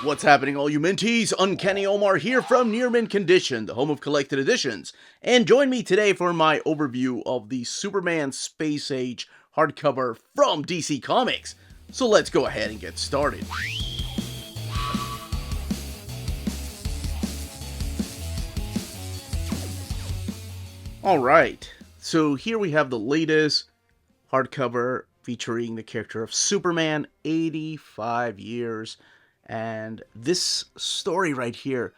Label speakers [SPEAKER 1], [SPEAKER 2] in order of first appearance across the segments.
[SPEAKER 1] What's happening, all you minties? Uncanny Omar here from Near Mint Condition, the home of collected editions. And join me today for my overview of the Superman Space Age hardcover from DC Comics. So let's go ahead and get started. Alright, so here we have the latest hardcover featuring the character of Superman, 85 years. And this story right here,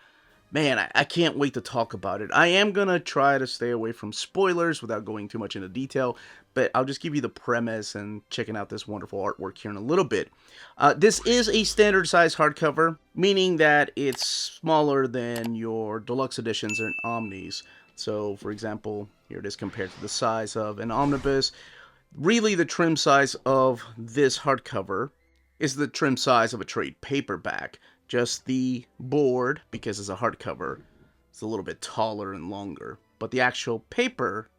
[SPEAKER 1] man, I can't wait to talk about it. I am going to try to stay away from spoilers without going too much into detail, but I'll just give you the premise and checking out this wonderful artwork here in a little bit. This is a standard size hardcover, meaning that it's smaller than your deluxe editions and omnis. So, for example, here it is compared to the size of an omnibus. Really, the trim size of this hardcover is the trim size of a trade paperback. Just the board, because it's a hardcover, it's a little bit taller and longer. But the actual paper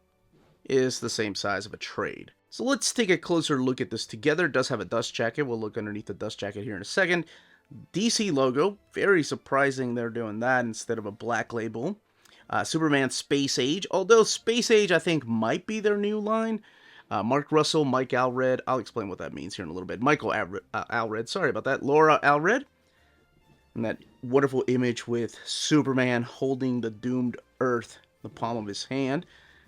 [SPEAKER 1] is the same size of a trade. So let's take a closer look at this together. It does have a dust jacket. We'll look underneath the dust jacket here in a second. DC logo. Very surprising they're doing that instead of a black label. Superman Space Age. Although Space Age, I think, might be their new line. Mark Russell, Mike Allred. I'll explain what that means here in a little bit. Michael Allred, sorry about that. Laura Allred. And that wonderful image with Superman holding the doomed Earth in the palm of his hand.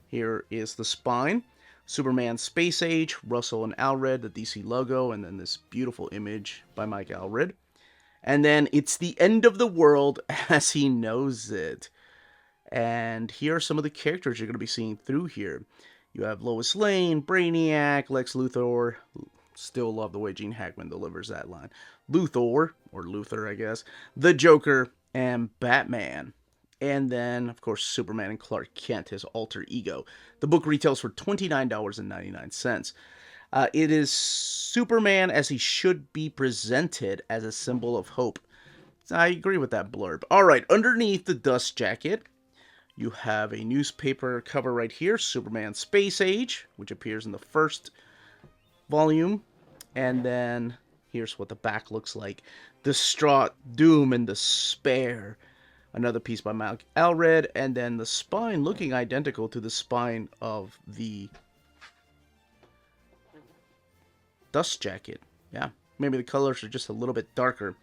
[SPEAKER 1] Here is the spine. Superman Space Age, Russell and Allred, the DC logo, and then this beautiful image by Mike Allred. And then it's the end of the world as he knows it. And here are some of the characters you're going to be seeing through here. You have Lois Lane, Brainiac, Lex Luthor. Still love the way Gene Hackman delivers that line. Luthor, or Luther, I guess. The Joker, and Batman. And then, of course, Superman and Clark Kent, his alter ego. The book retails for $29.99. It is Superman as he should be presented as a symbol of hope. I agree with that blurb. Alright, underneath the dust jacket, you have a newspaper cover right here, Superman Space Age, which appears in the first volume. And then here's what the back looks like. Distraught, doom, and despair. Another piece by Mike Allred. And then the spine looking identical to the spine of the dust jacket. Yeah, maybe the colors are just a little bit darker.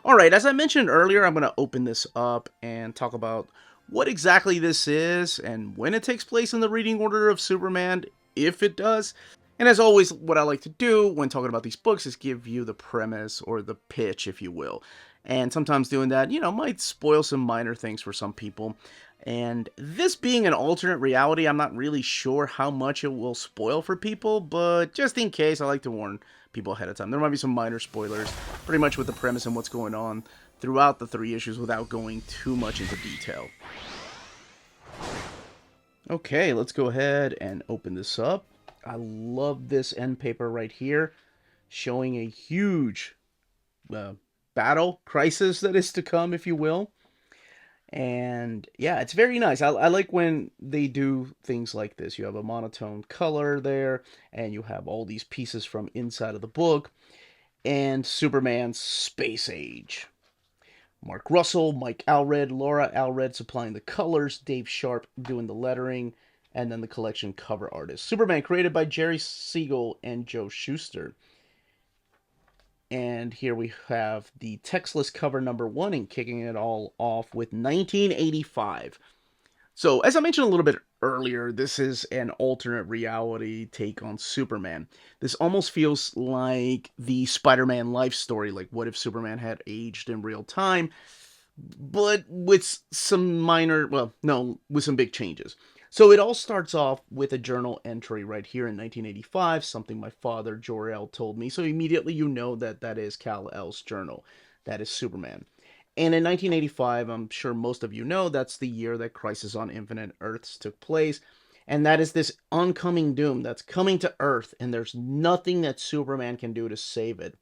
[SPEAKER 1] Alright, as I mentioned earlier, I'm going to open this up and talk about what exactly this is, and when it takes place in the reading order of Superman, if it does. And as always, what I like to do when talking about these books is give you the premise, or the pitch, if you will. And sometimes doing that, might spoil some minor things for some people. And this being an alternate reality, I'm not really sure how much it will spoil for people, but just in case, I like to warn people ahead of time. There might be some minor spoilers, pretty much with the premise and what's going on throughout the 3 issues without going too much into detail. Okay, let's go ahead and open this up. I love this end paper right here, showing a huge battle, crisis that is to come, if you will. And yeah, it's very nice. I like when they do things like this. You have a monotone color there, and you have all these pieces from inside of the book, and Superman's Space Age. Mark Russell, Mike Allred, Laura Allred supplying the colors, Dave Sharp doing the lettering, and then the collection cover artist. Superman created by Jerry Siegel and Joe Shuster. And here we have the textless cover number 1 and kicking it all off with 1985. So, as I mentioned a little bit earlier, this is an alternate reality take on Superman. This almost feels like the Spider-Man life story, like what if Superman had aged in real time, but with some with some big changes. So it all starts off with a journal entry right here in 1985, something my father, Jor-El, told me. So immediately you know that that is Kal-El's journal. That is Superman. And in 1985, I'm sure most of you know, that's the year that Crisis on Infinite Earths took place. And that is this oncoming doom that's coming to Earth, and there's nothing that Superman can do to save it.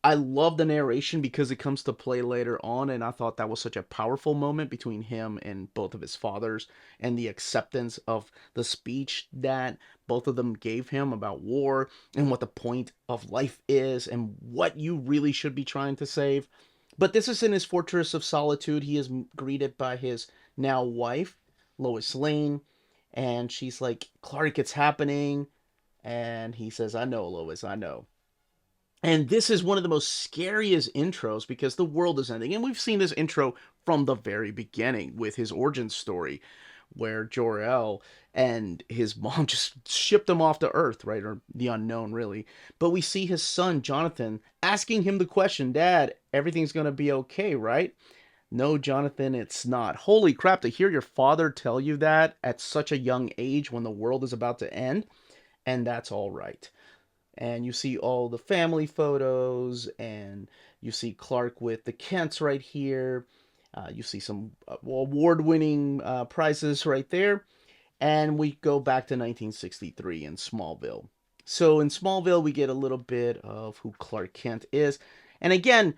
[SPEAKER 1] I love the narration because it comes to play later on, and I thought that was such a powerful moment between him and both of his fathers, and the acceptance of the speech that both of them gave him about war and what the point of life is and what you really should be trying to save. But this is in his fortress of solitude. He is greeted by his now wife, Lois Lane, and she's like, Clark, it's happening. And he says, I know, Lois, I know. And this is one of the most scariest intros because the world is ending. And we've seen this intro from the very beginning with his origin story, where Jor-El and his mom just shipped him off to Earth, right? Or the unknown, really. But we see his son, Jonathan, asking him the question, Dad, everything's going to be okay, right? No, Jonathan, it's not. Holy crap, to hear your father tell you that at such a young age when the world is about to end, and that's all right. And you see all the family photos, and you see Clark with the Kents right here. You see some award-winning prizes right there. And we go back to 1963 in Smallville. So in Smallville, we get a little bit of who Clark Kent is. And again,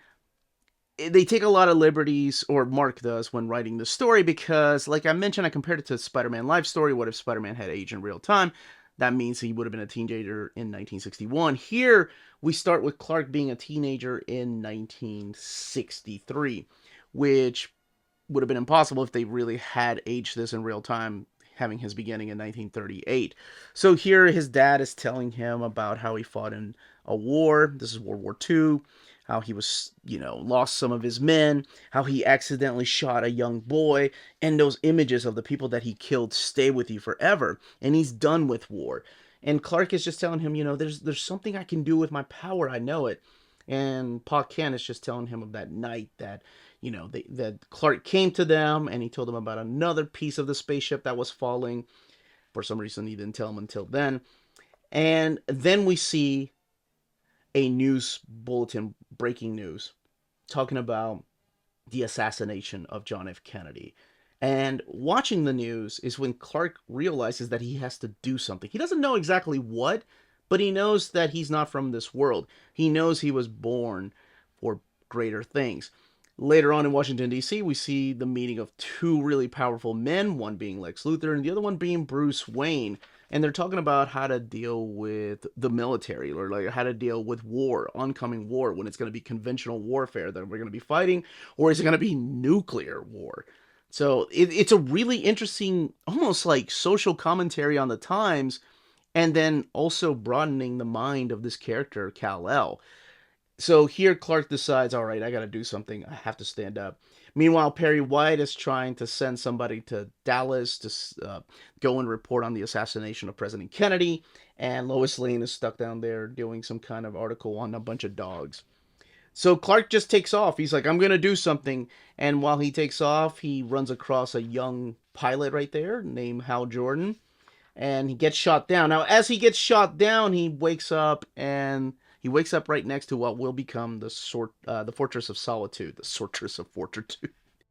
[SPEAKER 1] they take a lot of liberties, or Mark does, when writing the story, because, like I mentioned, I compared it to Spider-Man Life Story. What if Spider-Man had aged in real time? That means he would have been a teenager in 1961. Here, we start with Clark being a teenager in 1963, which would have been impossible if they really had aged this in real time, having his beginning in 1938. So here, his dad is telling him about how he fought in a war. This is World War II. How he was, lost some of his men, how he accidentally shot a young boy, and those images of the people that he killed stay with you forever. And he's done with war. And Clark is just telling him, there's something I can do with my power. I know it. And Pa Kent is just telling him of that night that, that Clark came to them and he told them about another piece of the spaceship that was falling. For some reason, he didn't tell him until then. And then we see a news bulletin, breaking news, talking about the assassination of John F. Kennedy. And watching the news is when Clark realizes that he has to do something. He doesn't know exactly what, but he knows that he's not from this world. He knows he was born for greater things. Later on in Washington, D.C., we see the meeting of two really powerful men, one being Lex Luthor and the other one being Bruce Wayne. And they're talking about how to deal with the military, or like how to deal with war, oncoming war, when it's going to be conventional warfare that we're going to be fighting, or is it going to be nuclear war? So it's a really interesting, almost like social commentary on the times, and then also broadening the mind of this character, Kal-El. So here Clark decides, all right, I got to do something. I have to stand up. Meanwhile, Perry White is trying to send somebody to Dallas to go and report on the assassination of President Kennedy. And Lois Lane is stuck down there doing some kind of article on a bunch of dogs. So Clark just takes off. He's like, I'm going to do something. And while he takes off, he runs across a young pilot right there named Hal Jordan. And he gets shot down. Now, as he gets shot down, he wakes up, and he wakes up right next to what will become the Fortress of Solitude, the Fortress of Fortitude.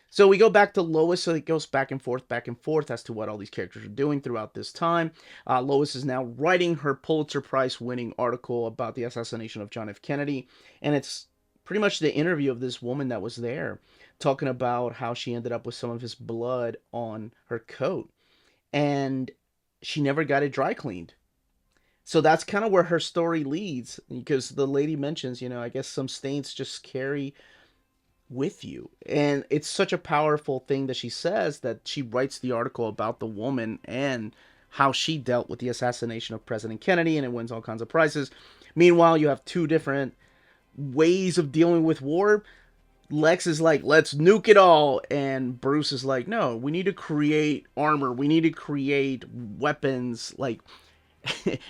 [SPEAKER 1] So we go back to Lois, so it goes back and forth as to what all these characters are doing throughout this time. Lois is now writing her Pulitzer Prize winning article about the assassination of John F. Kennedy, and it's pretty much the interview of this woman that was there, talking about how she ended up with some of his blood on her coat, and she never got it dry cleaned. So that's kind of where her story leads, because the lady mentions, I guess some stains just carry with you. And it's such a powerful thing that she says, that she writes the article about the woman and how she dealt with the assassination of President Kennedy, and it wins all kinds of prizes. Meanwhile, you have two different ways of dealing with war. Lex is like, let's nuke it all. And Bruce is like, no, we need to create armor. We need to create weapons, like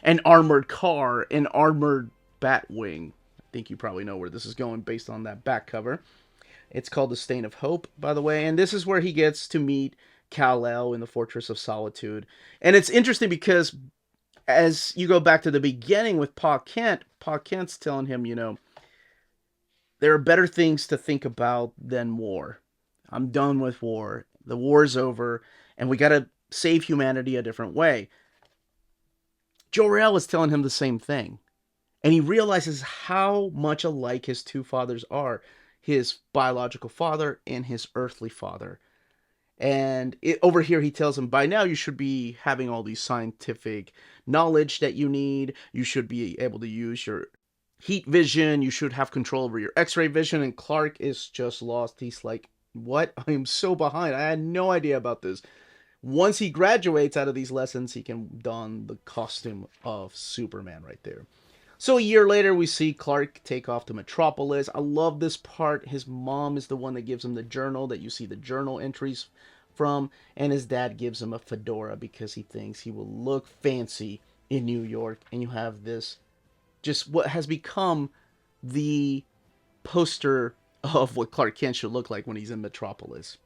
[SPEAKER 1] an armored car, an armored Batwing. I think you probably know where this is going based on that back cover. It's called The Stain of Hope, by the way. And this is where he gets to meet Kal-El in the Fortress of Solitude. And it's interesting because as you go back to the beginning with Pa Kent's telling him, there are better things to think about than war. I'm done with war. The war's over, and we got to save humanity a different way. Jor-El is telling him the same thing. And he realizes how much alike his two fathers are, his biological father and his earthly father. Over here, he tells him, by now you should be having all these scientific knowledge that you need. You should be able to use your heat vision. You should have control over your x-ray vision. And Clark is just lost. He's like, what? I am so behind. I had no idea about this. Once he graduates out of these lessons, he can don the costume of Superman right there. So a year later, we see Clark take off to Metropolis. I love this part. His mom is the one that gives him the journal that you see the journal entries from, and his dad gives him a fedora because he thinks he will look fancy in New York. And you have this, just what has become the poster of what Clark Kent should look like when he's in Metropolis.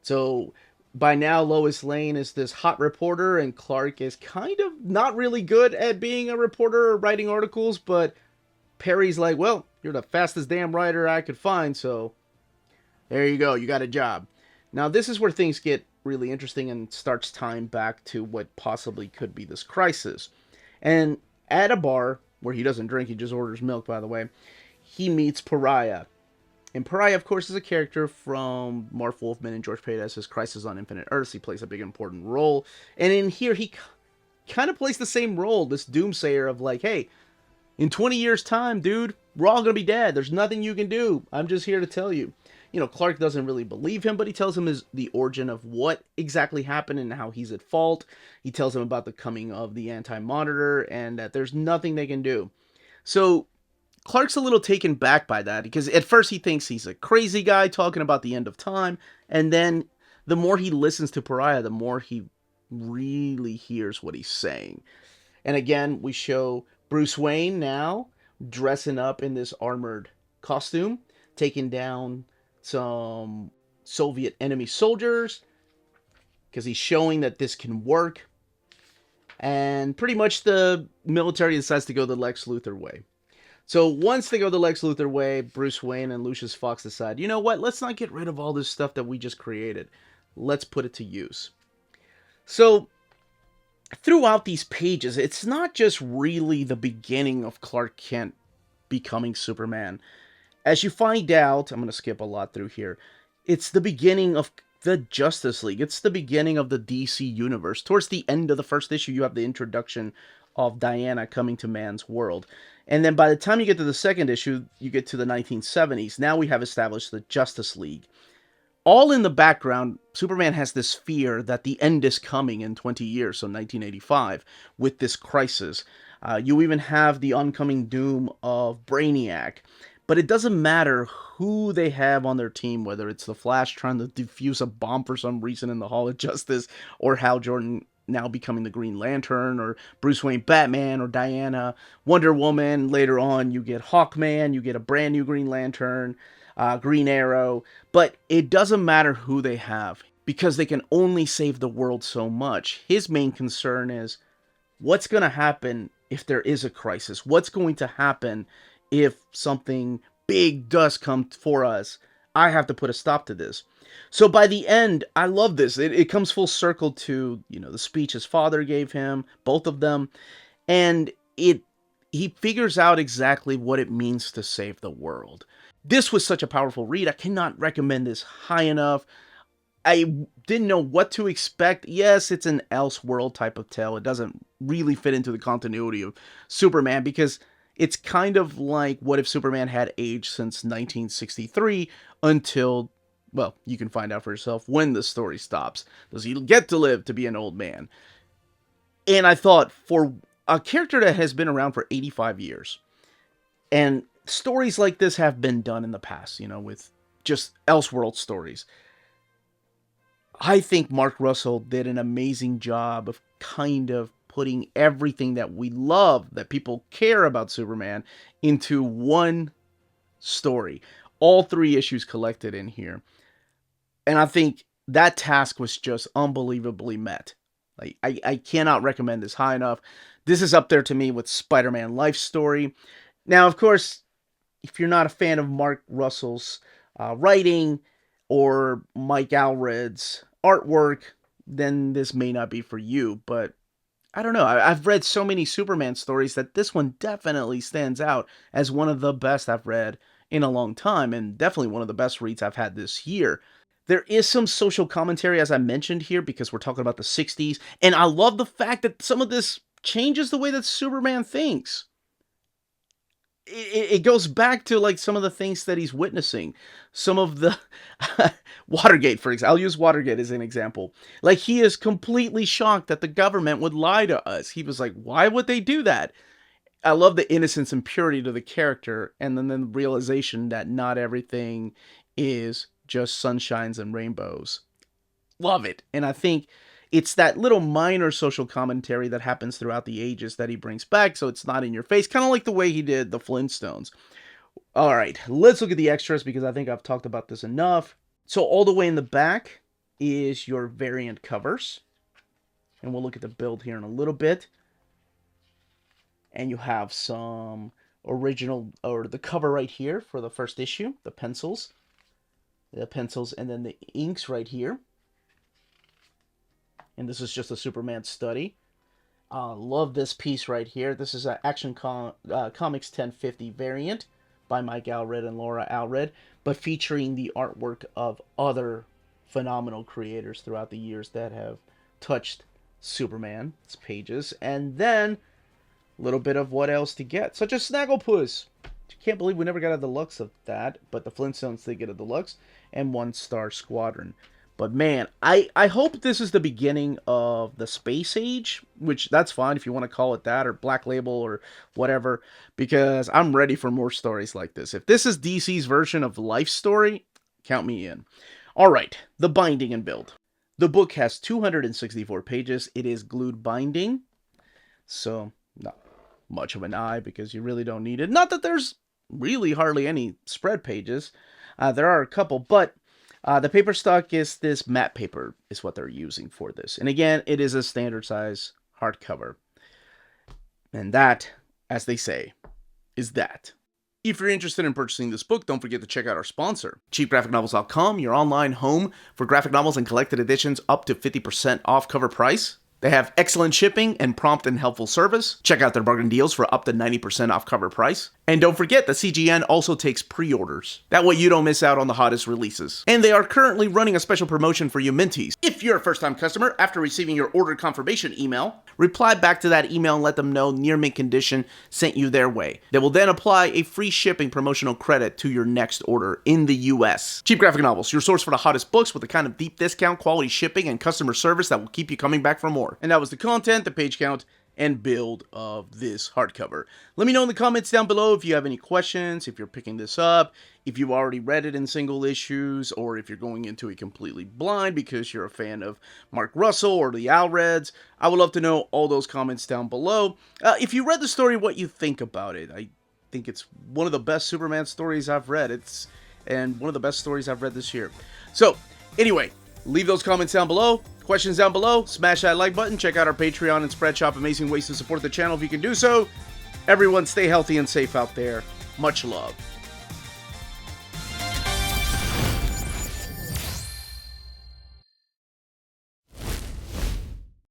[SPEAKER 1] So by now, Lois Lane is this hot reporter, and Clark is kind of not really good at being a reporter or writing articles, but Perry's like, well, you're the fastest damn writer I could find, so there you go, you got a job. Now, this is where things get really interesting and starts tying back to what possibly could be this crisis. And at a bar, where he doesn't drink, he just orders milk, by the way, he meets Pariah. And Pariah, of course, is a character from Marv Wolfman and George Pérez's Crisis on Infinite Earths. He plays a big important role. And in here, he kind of plays the same role, this doomsayer of like, hey, in 20 years' time, dude, we're all going to be dead. There's nothing you can do. I'm just here to tell you. You know, Clark doesn't really believe him, but he tells him the origin of what exactly happened and how he's at fault. He tells him about the coming of the Anti-Monitor and that there's nothing they can do. So Clark's a little taken back by that because at first he thinks he's a crazy guy talking about the end of time, and then the more he listens to Pariah, the more he really hears what he's saying. And again, we show Bruce Wayne now dressing up in this armored costume, taking down some Soviet enemy soldiers because he's showing that this can work. And pretty much the military decides to go the Lex Luthor way. So once they go the Lex Luthor way, Bruce Wayne and Lucius Fox decide, you know what, let's not get rid of all this stuff that we just created. Let's put it to use. So throughout these pages, it's not just really the beginning of Clark Kent becoming Superman. As you find out, I'm going to skip a lot through here, it's the beginning of the Justice League. It's the beginning of the DC universe. Towards the end of the first issue, you have the introduction of Diana coming to man's world. And then by the time you get to the second issue, you get to the 1970s. Now we have established the Justice League. All in the background, Superman has this fear that the end is coming in 20 years, so 1985, with this crisis. You even have the oncoming doom of Brainiac. But it doesn't matter who they have on their team, whether it's the Flash trying to defuse a bomb for some reason in the Hall of Justice, or Hal Jordan now becoming the Green Lantern, or Bruce Wayne Batman, or Diana Wonder Woman. Later on, you get Hawkman, you get a brand new Green Lantern, Green Arrow. But it doesn't matter who they have, because they can only save the world so much. His main concern is, what's going to happen if there is a crisis? What's going to happen if something big does come for us? I have to put a stop to this. So by the end, I love this. It comes full circle to, the speech his father gave him, both of them. And he figures out exactly what it means to save the world. This was such a powerful read. I cannot recommend this high enough. I didn't know what to expect. Yes, it's an Elseworld type of tale. It doesn't really fit into the continuity of Superman because it's kind of like what if Superman had aged since 1963 until, well, you can find out for yourself when the story stops. Does he get to live to be an old man? And I thought, for a character that has been around for 85 years, and stories like this have been done in the past, with just Elseworld stories, I think Mark Russell did an amazing job of kind of putting everything that we love, that people care about Superman, into one story. All 3 issues collected in here. And I think that task was just unbelievably met. Like, I cannot recommend this high enough. This is up there to me with Spider-Man Life Story. Now, of course, if you're not a fan of Mark Russell's writing or Mike Allred's artwork, then this may not be for you. But I don't know. I've read so many Superman stories that this one definitely stands out as one of the best I've read in a long time, and definitely one of the best reads I've had this year. There is some social commentary, as I mentioned here, because we're talking about the 60s, and I love the fact that some of this changes the way that Superman thinks. It goes back to like some of the things that he's witnessing. Some of the Watergate, for example. I'll use Watergate as an example. Like, he is completely shocked that the government would lie to us. He was like, why would they do that? I love the innocence and purity to the character, and then the realization that not everything is just sunshines and rainbows. Love it. And I think it's that little minor social commentary that happens throughout the ages that he brings back, so it's not in your face, kind of like the way he did the Flintstones. All right, let's look at the extras, because I think I've talked about this enough. So all the way in the back is your variant covers, and we'll look at the build here in a little bit. And you have some original, or the cover right here for the first issue, the pencils, and then the inks right here. And this is just a Superman study. Love this piece right here. This is an Comics 1050 variant by Mike Allred and Laura Allred, but featuring the artwork of other phenomenal creators throughout the years that have touched Superman's pages. And then a little bit of what else to get, such as Snagglepuss. Can't believe we never got a deluxe of that, but the Flintstones did get a deluxe, and One Star Squadron. But man, I hope this is the beginning of the Space Age, which that's fine if you want to call it that, or Black Label, or whatever, because I'm ready for more stories like this. If this is DC's version of Life Story, count me in. All right, the binding and build. The book has 264 pages. It is glued binding, so not much of an eye because you really don't need it. Not that there's really hardly any spread pages. There are a couple, but the paper stock is this matte paper is what they're using for this. And again, it is a standard size hardcover. And that, as they say, is that. If you're interested in purchasing this book, don't forget to check out our sponsor, cheapgraphicnovels.com, your online home for graphic novels and collected editions up to 50% off cover price. They have excellent shipping and prompt and helpful service. Check out their bargain deals for up to 90% off cover price. And don't forget that CGN also takes pre-orders. That way you don't miss out on the hottest releases. And they are currently running a special promotion for you Minties. If you're a first-time customer, after receiving your order confirmation email, reply back to that email and let them know Near Mint Condition sent you their way. They will then apply a free shipping promotional credit to your next order in the US. Cheap Graphic Novels, your source for the hottest books with the kind of deep discount, quality shipping, and customer service that will keep you coming back for more. And that was the content, the page count, and build of this hardcover. Let me know in the comments down below if you have any questions, if you're picking this up, if you've already read it in single issues, or if you're going into it completely blind because you're a fan of Mark Russell or the Allreds. I would love to know all those comments down below. If you read the story, what you think about it. I think it's one of the best Superman stories I've read. And one of the best stories I've read this year. So, anyway, leave those comments down below. Questions down below. Smash that like button. Check out our Patreon and Spreadshop. Amazing ways to support the channel if you can do so. Everyone stay healthy and safe out there. Much love.